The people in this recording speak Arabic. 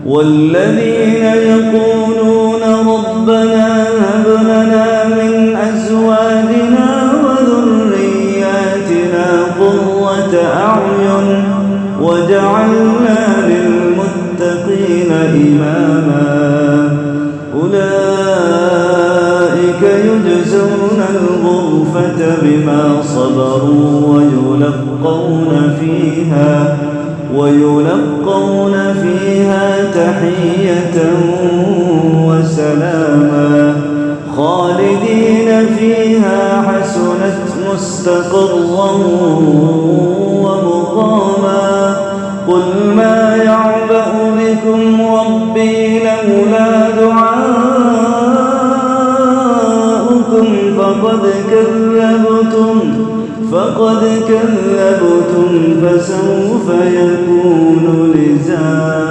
والذين يقولون ربنا هب لنا من أزواجنا وذرياتنا قرة أعين وجعلنا للمتقين إماما أولئك يجزون الغرفة بما صبروا ويلقون فيها تحية وسلاما خالدين فيها حسنت مستقرا ومقاما قل ما يعبأ بكم ربي لولا دعاؤكم فقد كذبتم فسوف يكون لزاما.